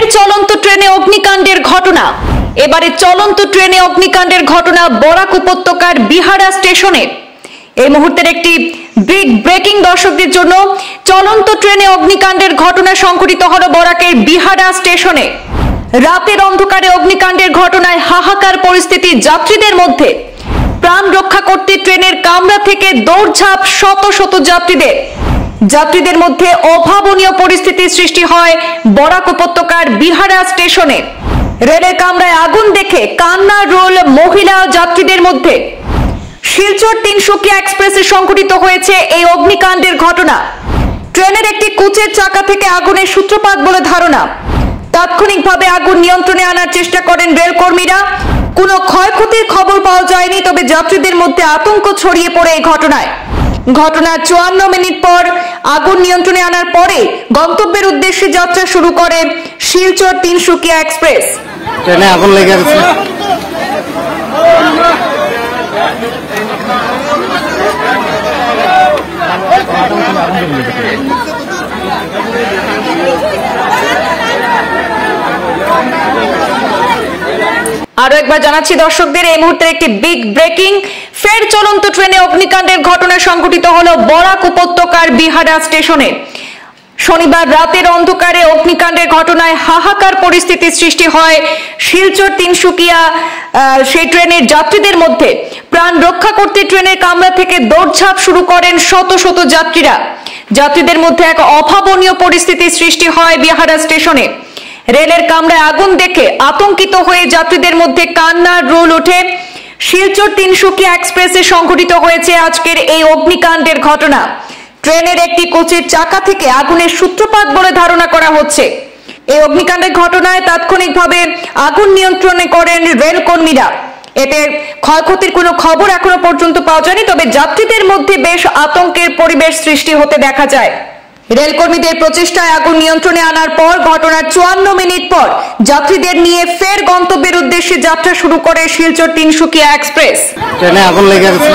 ফের চলন্ত ট্রেনে অগ্নিকাণ্ডের ঘটনা। এবারে চলন্ত ট্রেনে অগ্নিকাণ্ডের ঘটনা বরাক উপত্যকার বিহারা স্টেশনে। এই মুহূর্তের একটি বিগ ব্রেকিং দর্শকদের জন্য। চলন্ত ট্রেনে অগ্নিকাণ্ডের ঘটনা সংঘটিত হলো বরাকের বিহারা স্টেশনে। রাতের অন্ধকারে অগ্নিকাণ্ডের ঘটনায় হাহাকার পরিস্থিতি যাত্রীদের মধ্যে। প্রাণ রক্ষা করতে ট্রেনের কামরা থেকে দৌড়ঝাঁপ শত শত যাত্রীদের মধ্যে অভাবনীয় পরিস্থিতির সৃষ্টি হয় বরাক উপত্যকার বিহারা স্টেশনে। রেলের কামরায় আগুন দেখে কান্নার রোল মহিলা যাত্রীদের মধ্যে। শিলচর তিনসুকিয়া এক্সপ্রেসে সংঘটিত হয়েছে এই অগ্নিকাণ্ডের ঘটনা। ট্রেনের একটি কোচের চাকা থেকে আগুনের সূত্রপাত বলে ধারণা। তাৎক্ষণিকভাবে আগুন নিয়ন্ত্রণে আনার চেষ্টা করেন রেল কর্মীরা। কোনো ক্ষয়ক্ষতির খবর পাওয়া যায়নি, তবে যাত্রীদের মধ্যে আতঙ্ক ছড়িয়ে পড়ে এই ঘটনার 54 মিনিট পর আগুন নিয়ন্ত্রণে আনার পরে গন্তব্যের উদ্দেশ্যে যাত্রা শুরু করে শিলচর তিনসুকিয়া এক্সপ্রেস। ট্রেনে আগুন লেগে গেছে। আরো একবার জানাচ্ছি দর্শকদের, এই মুহূর্তে একটি বিগ ব্রেকিং। ফের চলন্ত ট্রেনে অগ্নিকাণ্ডের ঘটনা সংঘটিত হলো বরাক উপত্যকার বিহারা স্টেশনে। শনিবার রাতের অন্ধকারে অগ্নিকাণ্ডের ঘটনায় হাহাকার পরিস্থিতির সৃষ্টি হয় শিলচর তিনসুকিয়া সেই ট্রেনের যাত্রীদের মধ্যে। প্রাণ রক্ষা করতে ট্রেনের কামরা থেকে দৌড়ঝাঁপ শুরু করেন শত শত যাত্রীদের মধ্যে এক অভাবনীয় পরিস্থিতির সৃষ্টি হয় বিহারা স্টেশনে। রেলের কামরায় আগুন দেখে আতঙ্কিত হয়ে যাত্রীদের মধ্যে কান্নার রোল ওঠে। শিলচর তিনসুকিয়া এক্সপ্রেসে সংঘটিত হয়েছে আজকের এই অগ্নিকাণ্ডের ঘটনা। ট্রেনের একটি কোচের চাকা থেকে আগুনের সূত্রপাত বলে ধারণা করা হচ্ছে। এই অগ্নিকাণ্ডের ঘটনায় তাৎক্ষণিকভাবে আগুন নিয়ন্ত্রণে করেন রেল কর্মীরা। এতে ক্ষয়ক্ষতির কোনো খবর এখনো পর্যন্ত পাওয়া যায়নি, তবে যাত্রীদের মধ্যে বেশ আতঙ্কের পরিবেশ সৃষ্টি হতে দেখা যায়। রেল কর্মীদের প্রচেষ্টায় আগুন নিয়ন্ত্রণে আনার পর ঘটনার 54 মিনিট পর যাত্রীদের নিয়ে ফের গন্তব্যের উদ্দেশ্যে যাত্রা শুরু করে শিলচর তিনসুকিয়া এক্সপ্রেস। ট্রেনে আগুন লেগে গেছে।